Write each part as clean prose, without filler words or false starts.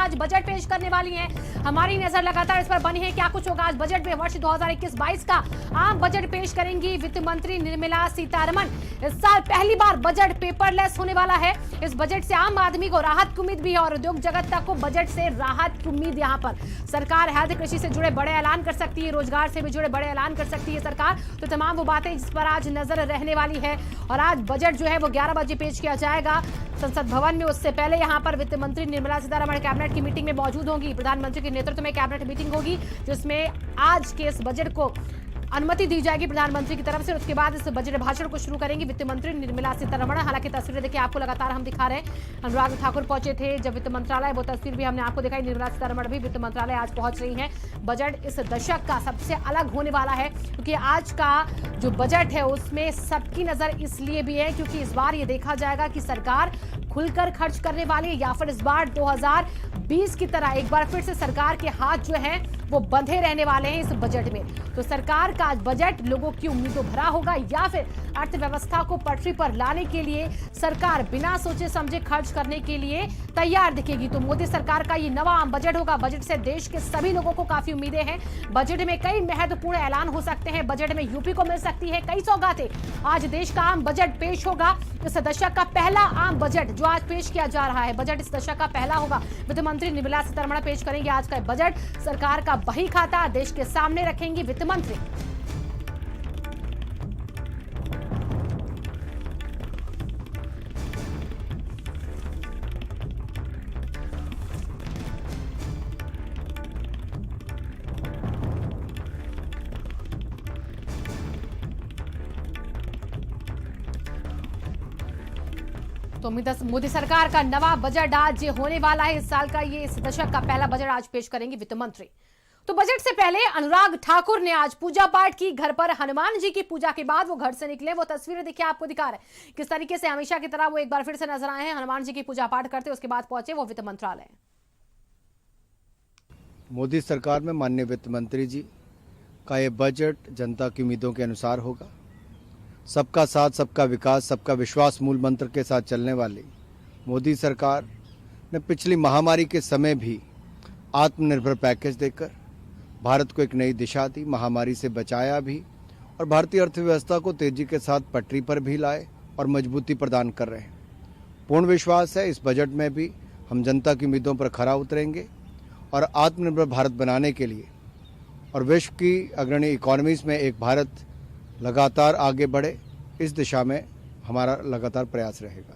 आज बजट पेश करने वाली हैं। हमारी नजर लगातार इस पर बनी है क्या कुछ होगा आज बजट में। वर्ष 2021-22 का आम बजट पेश करेंगी वित्त मंत्री निर्मला सीतारमण। इस साल पहली बार बजट पेपरलेस होने वाला है। इस बजट से आम आदमी को राहत की उम्मीद भी है और उद्योग जगत तक को बजट से राहत की उम्मीद। यहाँ पर सरकार हेल्थ कृषि से जुड़े बड़े ऐलान कर सकती है, रोजगार से भी जुड़े बड़े ऐलान कर सकती है सरकार। तो तमाम वो बातें जिस पर आज नजर रहने वाली है। और आज बजट जो है वो 11 बजे पेश किया जाएगा संसद भवन में। उससे पहले यहाँ पर वित्त मंत्री निर्मला सीतारमण कैबिनेट की मीटिंग में मौजूद होंगी। प्रधानमंत्री के नेतृत्व में कैबिनेट मीटिंग होगी जिसमें आज के इस बजट को अनुमति दी जाएगी प्रधानमंत्री की तरफ से। उसके बाद इस बजट भाषण को शुरू करेंगी वित्त मंत्री निर्मला सीतारमण। हालांकि तस्वीरें देखिए आपको लगातार हम दिखा रहे हैं। अनुराग ठाकुर पहुंचे थे जब वित्त मंत्रालय, वो तस्वीर भी हमने आपको दिखाई। निर्मला सीतारमण भी वित्त मंत्रालय आज पहुंच रही हैं। बजट इस दशक का सबसे अलग होने वाला है क्योंकि आज का जो बजट है उसमें सबकी नजर इसलिए भी है क्योंकि इस बार ये देखा जाएगा कि सरकार खुलकर खर्च करने वाली है या फिर इस बार 2020 की तरह एक बार फिर से सरकार के हाथ जो है वो बंधे रहने वाले हैं इस बजट में। तो सरकार का आज बजट लोगों की उम्मीदों भरा होगा या फिर अर्थव्यवस्था को पटरी पर लाने के लिए सरकार बिना सोचे समझे खर्च करने के लिए तैयार दिखेगी। तो मोदी सरकार का ये नवा आम बजट होगा। बजट से देश के सभी लोगों को काफी उम्मीदें हैं। बजट में कई महत्वपूर्ण ऐलान हो सकते हैं। बजट में यूपी को मिल सकती है कई सौगातें। आज देश का आम बजट पेश होगा। इस दशक का पहला आम बजट जो आज पेश किया जा रहा है, बजट इस दशक का पहला होगा। वित्त मंत्री निर्मला सीतारमण पेश करेंगे आज का बजट। सरकार का बही खाता देश के सामने रखेंगी वित्त मंत्री। तो मोदी सरकार का नवा बजट आज होने वाला है। इस साल का ये इस दशक का पहला बजट आज पेश करेंगे वित्त मंत्री। तो बजट से पहले अनुराग ठाकुर ने आज पूजा पाठ की। घर पर हनुमान जी की पूजा के बाद वो घर से निकले। वो तस्वीरें देखिए आपको दिखा रहे हैं किस तरीके से हमेशा की तरह वो एक बार फिर से नजर आए हैं। हनुमान जी की पूजा पाठ करते उसके बाद पहुंचे वो वित्त मंत्रालय। मोदी सरकार में माननीय वित्त मंत्री जी का ये बजट जनता की उम्मीदों के अनुसार होगा। सबका साथ, सबका विकास, सबका विश्वास मूल मंत्र के साथ चलने वाली मोदी सरकार ने पिछली महामारी के समय भी आत्मनिर्भर पैकेज देकर भारत को एक नई दिशा दी, महामारी से बचाया भी और भारतीय अर्थव्यवस्था को तेजी के साथ पटरी पर भी लाए और मजबूती प्रदान कर रहे हैं। पूर्ण विश्वास है इस बजट में भी हम जनता की उम्मीदों पर खरा उतरेंगे और आत्मनिर्भर भारत बनाने के लिए और विश्व की अग्रणी इकोनॉमीज में एक भारत लगातार आगे बढ़े, इस दिशा में हमारा लगातार प्रयास रहेगा।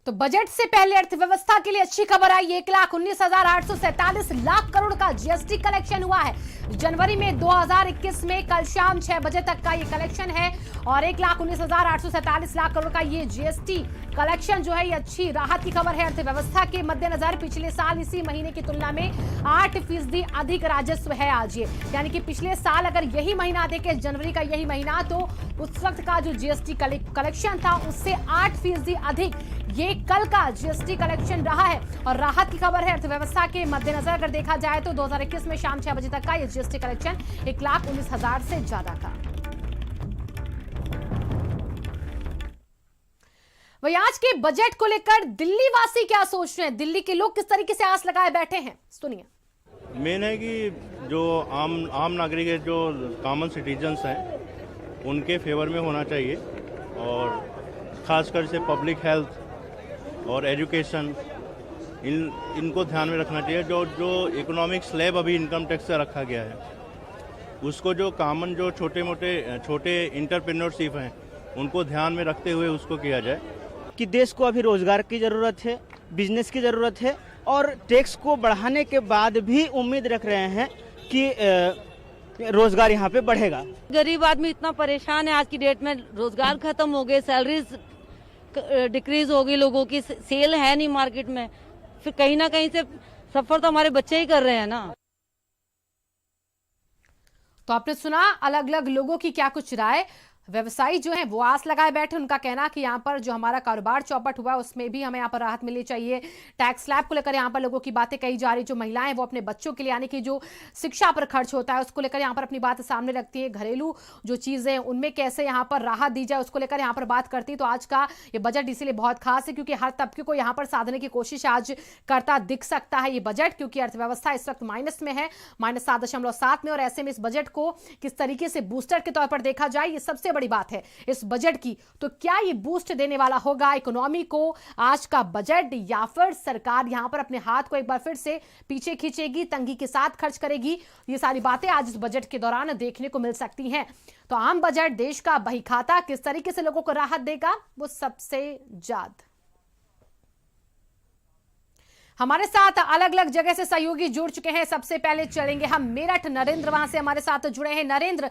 तो बजट से पहले अर्थव्यवस्था के लिए अच्छी खबर आई। 1,19,847 लाख करोड़ का जीएसटी कलेक्शन हुआ है। जनवरी में 2021 में कल शाम 6 बजे तक का ये कलेक्शन है और 1,19,847 लाख करोड़ का ये जीएसटी कलेक्शन जो है ये अच्छी राहत की खबर है। अर्थव्यवस्था के मद्देनजर पिछले साल इसी महीने की तुलना में 8% अधिक राजस्व है आज ये। यानी कि पिछले साल अगर यही महीना देखे जनवरी का यही महीना तो उस वक्त का जो जीएसटी कलेक्शन था उससे 8% अधिक ये कल का जीएसटी कलेक्शन रहा है और राहत की खबर है। अर्थव्यवस्था के मद्देनजर अगर देखा जाए तो 2021 में शाम 6 बजे तक का ये जीएसटी कलेक्शन 1,19,000 से ज्यादा का। वही आज के बजट को लेकर दिल्ली वासी क्या सोच रहे हैं, दिल्ली के लोग किस तरीके से आस लगाए बैठे हैं, सुनिए। मेन है कि जो आम नागरिक है, जो कॉमन सिटीजन्स हैं, उनके फेवर में होना चाहिए और खासकर से पब्लिक हेल्थ और एजुकेशन इनको ध्यान में रखना चाहिए। जो इकोनॉमिक स्लैब अभी इनकम टैक्स से रखा गया है उसको जो कॉमन जो छोटे इंटरप्रेन्योरशिप हैं उनको ध्यान में रखते हुए उसको किया जाए कि देश को अभी रोजगार की ज़रूरत है, बिजनेस की ज़रूरत है और टैक्स को बढ़ाने के बाद भी उम्मीद रख रहे हैं कि रोजगार यहाँ पे बढ़ेगा। गरीब आदमी इतना परेशान है आज की डेट में, रोजगार खत्म हो गए, सैलरीज डिक्रीज हो गई, लोगों की सेल है नहीं मार्केट में, फिर कहीं ना कहीं से सफर तो हमारे बच्चे ही कर रहे हैं ना। तो आपने सुना अलग अलग लोगों की क्या कुछ राय। व्यवसायी जो है वो आस लगाए बैठे। उनका कहना कि यहाँ पर जो हमारा कारोबार चौपट हुआ उसमें भी हमें यहाँ पर राहत मिलनी चाहिए। टैक्स स्लैब को लेकर यहाँ पर लोगों की बातें कही जा रही। जो महिलाएं वो अपने बच्चों के लिए यानी कि जो शिक्षा पर खर्च होता है उसको लेकर यहाँ पर अपनी बात सामने रखती है। घरेलू जो चीजें उनमें कैसे यहाँ पर राहत दी जाए उसको लेकर यहाँ पर बात करती है। तो आज का ये बजट इसीलिए बहुत खास है क्योंकि हर तबके को यहाँ पर साधने की कोशिश आज करता दिख सकता है ये बजट, क्योंकि अर्थव्यवस्था इस वक्त माइनस में है, -7.7 में। और ऐसे में इस बजट को किस तरीके से बूस्टर के तौर पर देखा जाए ये सबसे बड़ी बात है इस बजट की। तो क्या ये बूस्ट देने वाला होगा इकोनॉमी को आज का बजट, या फिर सरकार यहां पर अपने हाथ को एक बार फिर से पीछे खींचेगी, तंगी के साथ खर्च करेगी? ये सारी बातें आज इस बजट के दौरान देखने को मिल सकती हैं। तो आम बजट, देश का बही खाता किस तरीके से लोगों को राहत देगा, वो सबसे ज्यादा। हमारे साथ अलग अलग जगह से सहयोगी जुड़ चुके हैं। सबसे पहले चलेंगे हम मेरठ, नरेंद्र वहां से हमारे साथ जुड़े हैं। नरेंद्र,